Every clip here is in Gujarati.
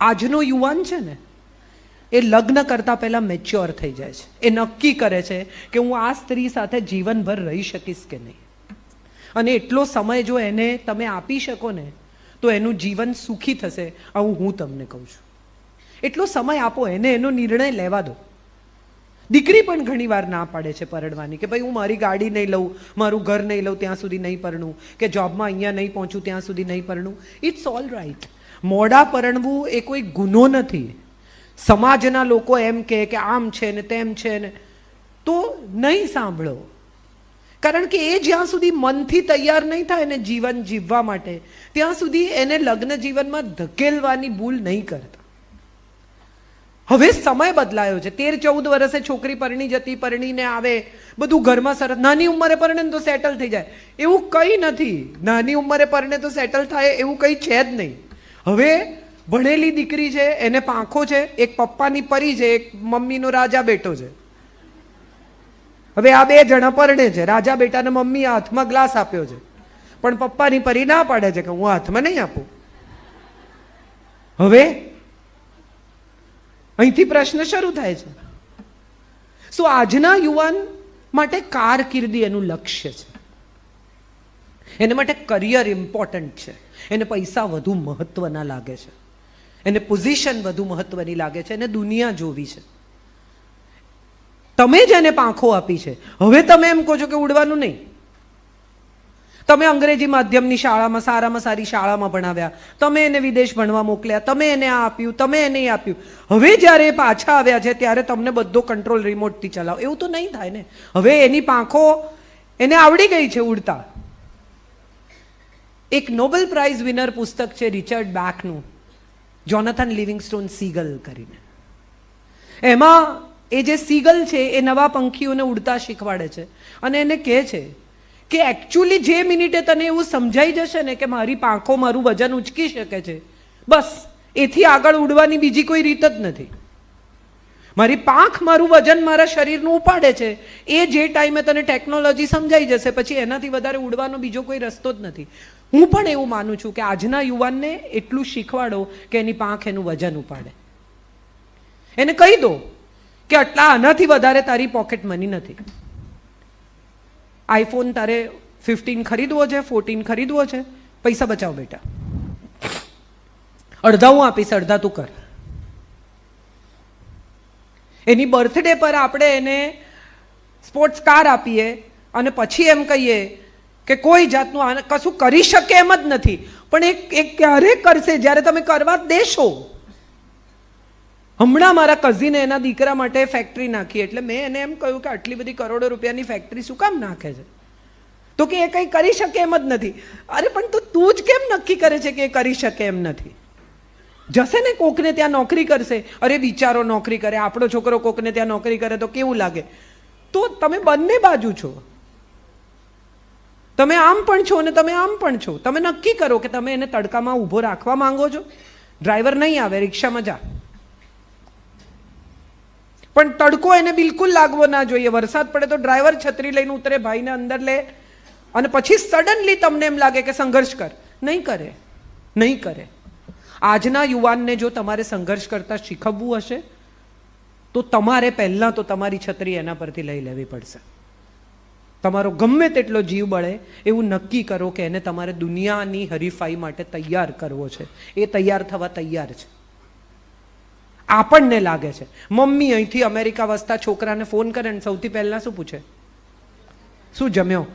આજનો યુવાન છે ને, એ લગ્ન કરતાં પહેલાં મેચ્યોર થઈ જાય છે. એ નક્કી કરે છે કે હું આ સ્ત્રી સાથે જીવનભર રહી શકીશ કે નહીં. અને એટલો સમય જો એને તમે આપી શકો ને તો એનું જીવન સુખી થશે. આવું હું તમને કહું છું. એટલો સમય આપો એને, એનો નિર્ણય લેવા દો. દીકરી પણ ઘણી વાર ના પાડે છે પરણવાની કે ભાઈ હું મારી ગાડી નહીં લઉં, મારું ઘર નહીં લઉં ત્યાં સુધી નહીં પરણું, કે જોબમાં અહીંયા નહીં પહોંચું ત્યાં સુધી નહીં પરણું. It's all right. મોડા પરણવું એ કોઈ ગુનો નથી. સમાજના લોકો એમ કે આમ છે ને તેમ છે ને, તો નહીં સાંભળો. કારણ કે એ જ્યાં સુધી મનથી તૈયાર નહીં થાય ને જીવન જીવવા માટે, ત્યાં સુધી એને લગ્ન જીવનમાં ધકેલવાની ભૂલ નહીં કરતા. હવે સમય બદલાયો છે. 13-14 વર્ષે છોકરી પરણી જતી, પરણીને આવે, બધું ઘરમાં સરસ. નાની ઉંમરે પરણે તો સેટલ થઈ જાય એવું કંઈ નથી. નાની ઉંમરે પરણે તો સેટલ થાય એવું કંઈ છે જ નહીં. હવે ભણેલી દીકરી છે, એને પાંખો છે, એક પપ્પાની પરી છે, એક મમ્મીનો રાજા બેટો છે. હવે આ બે જણા પરણે છે. રાજા બેટાને મમ્મી હાથમાં ગ્લાસ આપ્યો છે, પણ પપ્પાની પરી ના પાડે છે કે હું હાથમાં નહીં આપું. હવે અહીંથી પ્રશ્ન શરૂ થાય છે. સો આજના યુવાન માટે કારકિર્દી એનું લક્ષ્ય છે. એને માટે કરિયર ઇમ્પોર્ટન્ટ છે. એને પૈસા વધુ મહત્વના લાગે છે, એને પોઝિશન વધુ મહત્વની લાગે છે, એને દુનિયા જોવી છે. તમે જ એને પાંખો આપી છે. હવે તમે એમ કહો છો કે ઉડવાનું નહીં. તમે અંગ્રેજી માધ્યમની શાળામાં સારામાં સારી શાળામાં ભણાવ્યા, તમે એને વિદેશ ભણવા મોકલ્યા, તમે એને આ આપ્યું, તમે એને આપ્યું. હવે જ્યારે એ પાછા આવ્યા છે ત્યારે તમને બધો કંટ્રોલ રિમોટથી ચલાવો. એવું તો નહીં થાય ને. હવે એની પાંખો એને આવડી ગઈ છે ઉડતા. એક નોબેલ પ્રાઇઝ વિનર પુસ્તક છે રિચર્ડ બેકનું, જોનાથન લિવિંગસ્ટોન સીગલ કરીને. એમાં એ જે સીગલ છે એ નવા પંખીઓને ઉડતા શીખવાડે છે અને એને કહે છે કે એકચ્યુઅલી જે મિનિટે તને એવું સમજાઈ જશે ને કે મારી પાંખો મારું વજન ઉચકી શકે છે, બસ એથી આગળ ઉડવાની બીજી કોઈ રીત જ નથી. મારી પાંખ મારું વજન મારા શરીરનું ઉપાડે છે, એ જે ટાઈમે તને ટેકનોલોજી સમજાઈ જશે પછી એનાથી વધારે ઉડવાનો બીજો કોઈ રસ્તો જ નથી. હું પણ એવું માનું છું કે આજના યુવાનને એટલું શીખવાડો કે એની પાંખ એનું વજન ઉપાડે. એને કહી દો કે આટલા આનાથી વધારે તારી પોકેટ મની નથી. આઈફોન તારે 15 ખરીદવો છે, 14 ખરીદવો છે, પૈસા બચાવ બેટા. અડધા હું આપીશ, અડધા તું કર. એની બર્થડે પર આપણે એને સ્પોર્ટ્સ કાર આપીએ અને પછી એમ કહીએ કે કોઈ જાતનું કશું કરી શકે એમ જ નથી. પણ એ ક્યારે કરશે જ્યારે તમે કરવા જ દેશો. હમણાં મારા કઝિને એના દીકરા માટે ફેક્ટરી નાખી, એટલે મેં એને એમ કહ્યું કે આટલી બધી કરોડો રૂપિયાની ફેક્ટરી શું કામ નાખે છે? તો કે એ કંઈ કરી શકે એમ જ નથી. અરે પણ તું જ કેમ નક્કી કરે છે કે એ કરી શકે એમ નથી? જશે ને કોકને ત્યાં નોકરી કરશે, અરે બિચારો નોકરી કરે, આપણો છોકરો કોકને ત્યાં નોકરી કરે તો કેવું લાગે? તો તમે બંને બાજુ છો. તમે આમ પણ છો ને તમે આમ પણ છો. તમે નક્કી કરો કે તમે એને તડકામાં ઊભો રાખવા માંગો છો. ડ્રાઈવર નહીં આવે, રિક્ષામાં જા, પણ તડકો એને બિલકુલ લાગવો ના જોઈએ. વરસાદ પડે તો ડ્રાઈવર છત્રી લઈને ઉતરે, ભાઈને અંદર લે અને પછી સડનલી તમને એમ લાગે કે સંઘર્ષ કર. નહીં કરે, નહીં કરે. આજના યુવાનને જો તમારે સંઘર્ષ કરતા શીખવવું હશે તો તમારે પહેલાં તો તમારી છત્રી એના પરથી લઈ લેવી પડશે. તમારો ગમે તેટલો જીવ બળે એવું નક્કી કરો કે એને તમારે દુનિયાની હરીફાઈ માટે તૈયાર કરવો છે. એ તૈયાર થવા તૈયાર છે. આપણને લાગે છે મમ્મી અહીંથી અમેરિકા વસતા છોકરાને ફોન કરે ને સૌથી પહેલા શું પૂછે? શું જમ્યો?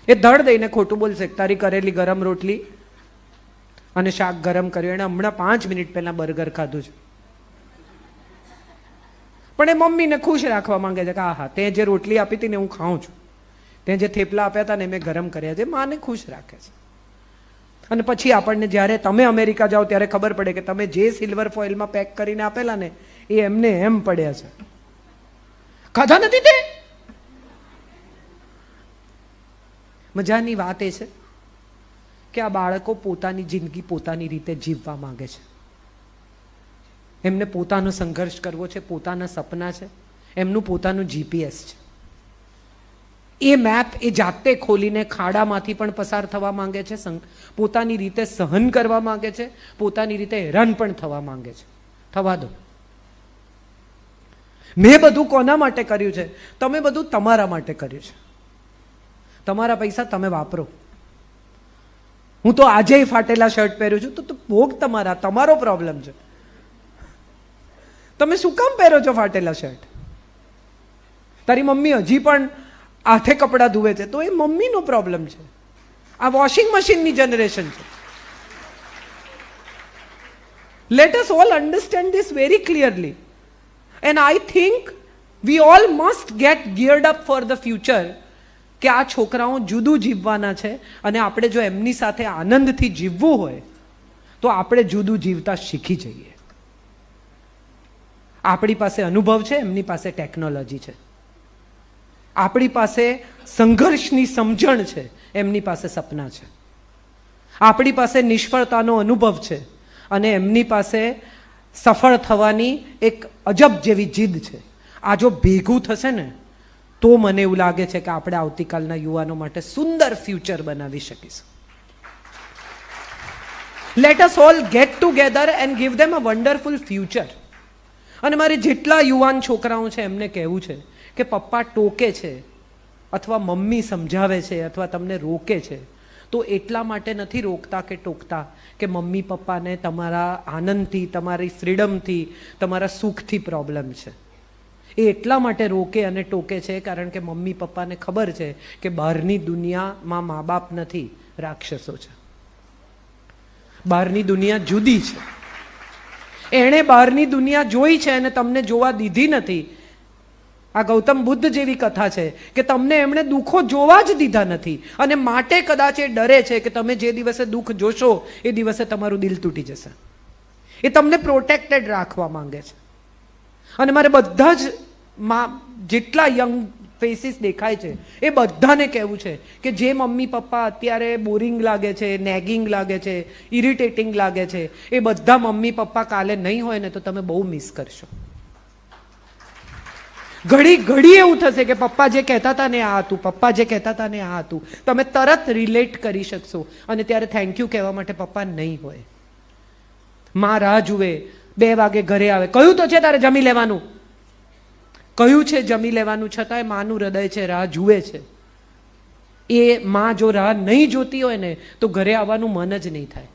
એ ધડ દઈને ખોટું બોલશે, તારી કરેલી ગરમ રોટલી અને શાક ગરમ કર્યું, એને હમણાં 5 મિનિટ પહેલા બર્ગર ખાધું છે. પણ એ મમ્મીને ખુશ રાખવા માંગે છે કે હા તે જે રોટલી આપી હતી ને હું ખાઉં છું, તે જે થેપલા આપ્યા હતા ને મેં ગરમ કર્યા છે. માને ખુશ રાખે છે. અને પછી આપણને જ્યારે તમે અમેરિકા જાઓ ત્યારે ખબર પડે કે તમે જે સિલ્વર ફોઇલમાં પેક કરીને આપેલા ને એ એમને એમ પડ્યા છે. ખાધા નથી તે. મજાની વાત એ છે કે આ બાળકો પોતાની જિંદગી પોતાની રીતે જીવવા માંગે છે. એમને પોતાનો સંઘર્ષ કરવો છે, પોતાના સપના છે, એમનું પોતાનું જીપીએસ છે. એ મેપ એ જાતે ખોલીને ખાડામાંથી પણ પસાર થવા માંગે છે, પોતાની રીતે સહન કરવા માંગે છે, પોતાની રીતે હેરાન પણ થવા માંગે છે. થવા દો. મેં બધું કોના માટે કર્યું છે? તમે બધું તમારા માટે કર્યું છે. તમારા પૈસા તમે વાપરો. હું તો આજે ફાટેલા શર્ટ પહેર્યું છું, તો ભોગ તમારો પ્રોબ્લેમ છે. તમે શું કામ પહેરો છો ફાટેલા શર્ટ? તારી મમ્મી હજી પણ હાથે કપડાં ધુવે છે, તો એ મમ્મીનો પ્રોબ્લેમ છે. આ વોશિંગ મશીનની જનરેશન છે. Let us all understand this very clearly. And I think we all must get geared up for the future, કે આ છોકરાઓ જુદું જીવવાના છે, અને આપણે જો એમની સાથે આનંદથી જીવવું હોય તો આપણે જુદું જીવતા શીખી જઈએ. આપણી પાસે અનુભવ છે, એમની પાસે ટેકનોલોજી છે. આપણી પાસે સંઘર્ષની સમજણ છે, એમની પાસે સપના છે. આપણી પાસે નિષ્ફળતાનો અનુભવ છે, અને એમની પાસે સફળ થવાની એક અજબ જેવી જીદ છે. આ જો ભેગું થશે ને, તો મને એવું લાગે છે કે આપણે આવતીકાલના યુવાનો માટે સુંદર ફ્યુચર બનાવી શકીશું. Late us all get together and give them a wonderful future. અને મારે જેટલા યુવાન છોકરાઓ છે એમને કહેવું છે કે પપ્પા ટોકે છે અથવા મમ્મી સમજાવે છે અથવા તમને રોકે છે, તો એટલા માટે નથી રોકતા કે ટોકતા કે મમ્મી પપ્પાને તમારા આનંદથી, તમારી ફ્રીડમથી, તમારા સુખથી પ્રોબ્લેમ છે. એ એટલા માટે રોકે અને ટોકે છે કારણ કે મમ્મી પપ્પાને ખબર છે કે બહારની દુનિયામાં મા બાપ નથી, રાક્ષસો છે. બહારની દુનિયા જુદી છે. એણે બહારની દુનિયા જોઈ છે અને તમને જોવા દીધી નથી. આ ગૌતમ બુદ્ધ જેવી કથા છે કે તમને એમણે દુઃખો જોવા જ દીધા નથી, અને માટે કદાચ એ ડરે છે કે તમે જે દિવસે દુઃખ જોશો એ દિવસે તમારું દિલ તૂટી જશે. એ તમને પ્રોટેક્ટેડ રાખવા માંગે છે. અને મારે બધા જ જેટલા યંગ ફેસીસ દેખાય છે એ બધાને કહેવું છે કે જે મમ્મી પપ્પા અત્યારે બોરિંગ લાગે છે, નેગિંગ લાગે છે, ઇરિટેટિંગ લાગે છે, એ બધા મમ્મી પપ્પા કાલે નહીં હોય ને તો તમે બહુ મિસ કરશો. ઘડી ઘડી એવું થશે કે પપ્પા જે કહેતા હતા ને આ હતું, પપ્પા જે કહેતા હતા ને આ હતું. તમે તરત રિલેટ કરી શકશો, અને ત્યારે થેન્ક યુ કહેવા માટે પપ્પા નહીં હોય. માં રાહ જુએ, 2 વાગે ઘરે આવે, કહ્યું તો છે તારે જમી લેવાનું, કહ્યું છે જમી લેવાનું, છતાંય માનું હૃદય છે, રાહ જુએ છે. એ માં જો રાહ નહીં જોતી હોય ને તો ઘરે આવવાનું મન જ નહીં થાય.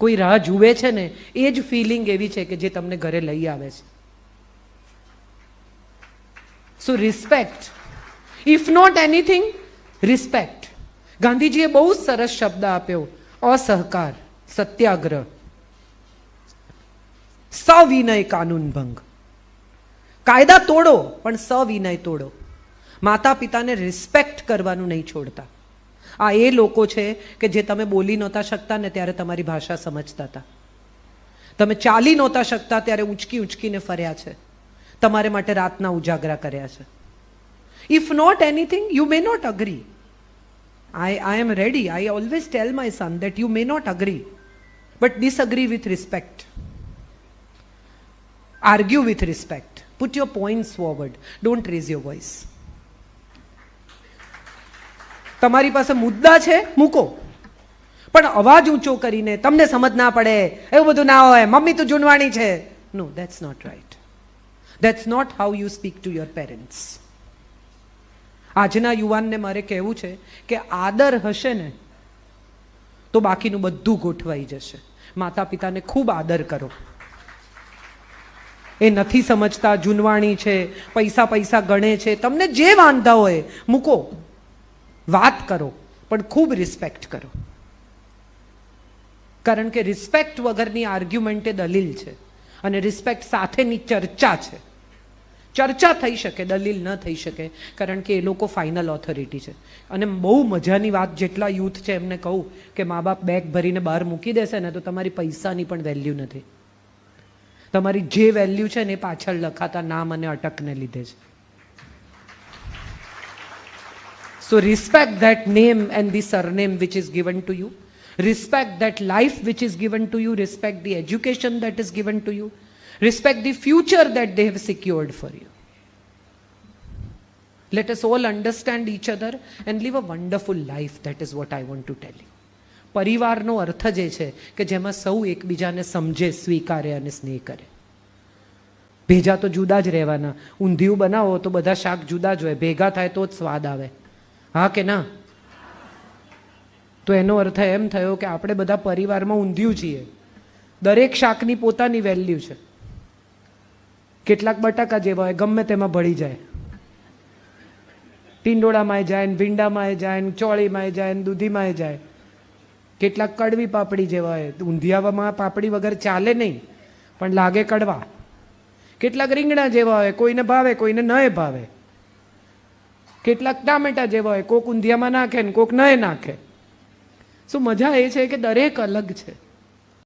કોઈ રાહ જુએ છે ને એ જ ફિલિંગ એવી છે કે જે તમને ઘરે લઈ આવે છે. So respect, if not anything, respect. ગાંધીજીએ બહુ સરસ શબ્દ આપ્યો, અસહકાર, સત્યાગ્રહ, સવિનય કાનૂન ભંગ. કાયદા તોડો પણ સવિનય તોડો. માતા પિતાને રિસ્પેક્ટ કરવાનું નહીં છોડતા. આ એ લોકો છે કે જે તમે બોલી નહોતા શકતા ને ત્યારે તમારી ભાષા સમજતા હતા. તમે ચાલી નહોતા શકતા ત્યારે ઊંચકી ઊંચકીને ફર્યા છે, તમારે માટે રાતના ઉજાગરા કર્યા છે. If not anything, you may not agree. I am ready. I always tell my son that you may not agree, but disagree with respect. Argue with respect. Put your points forward. Don't raise your voice. તમારી પાસે મુદ્દા છે, મૂકો, પણ અવાજ ઊંચો કરીને તમને સમજ ના પડે એવું બધું ના હોય, મમ્મી તું જૂનવાણી છે. No, that's not right. That's not how you speak to your parents. આજના યુવાનને મારે કહેવું છે કે આદર હશે ને તો બાકીનું બધું ગોઠવાઈ જશે. માતા પિતાને ખૂબ આદર કરો. એ નથી સમજતા, જૂનવાણી છે, પૈસા પૈસા ગણે છે, તમને જે વાંધા હોય મૂકો, વાત કરો, પણ ખૂબ રિસ્પેક્ટ કરો. કારણ કે રિસ્પેક્ટ વગરની આર્ગ્યુમેન્ટ એ દલીલ છે, અને રિસ્પેક્ટ સાથેની ચર્ચા છે. ચર્ચા થઈ શકે, દલીલ ન થઈ શકે, કારણ કે એ લોકો ફાઇનલ ઓથોરિટી છે. અને બહુ મજાની વાત, જેટલા યુથ છે એમને કહું કે મા બાપ બેગ ભરીને બહાર મૂકી દેશે ને તો તમારી પૈસાની પણ વેલ્યુ નથી. તમારી જે વેલ્યુ છે ને એ પાછળ લખાતા નામ અને અટકને લીધે છે. So respect that name and the surname which is given to you. Respect that life which is given to you. Respect the education that is given to you. Respect the future that they have secured for you. Let us all understand each other and live a wonderful life. That is what I want to tell you. પરિવારનો અર્થ જ એ છે કે જેમાં સૌ એકબીજાને સમજે, સ્વીકારે અને સ્નેહ કરે. ભેજા તો જુદા જ રહેવાના. ઊંધિયું બનાવો તો બધા શાક જુદા જ હોય, ભેગા થાય તો જ સ્વાદ આવે. હા કે ના? તો એનો અર્થ એમ થયો કે આપણે બધા પરિવારમાં ઊંધિયું છીએ. દરેક શાકની પોતાની વેલ્યુ છે. કેટલાક બટાકા જેવા હોય, ગમે તેમાં ભળી જાય. ટીંડોળામાં જાય ને, ભીંડામાં જાય ને, ચોળીમાં જાય ને, દૂધીમાં જાય. કેટલાક કડવી પાપડી જેવા હોય, ઊંધિયામાં પાપડી વગર ચાલે નહીં, પણ લાગે કડવા. કેટલાક રીંગણા જેવા હોય, કોઈને ભાવે કોઈને ન ભાવે. કેટલાક ટામેટા જેવા હોય, કોક ઊંધિયામાં નાખે ને કોક ન નાખે. શું મજા એ છે કે દરેક અલગ છે.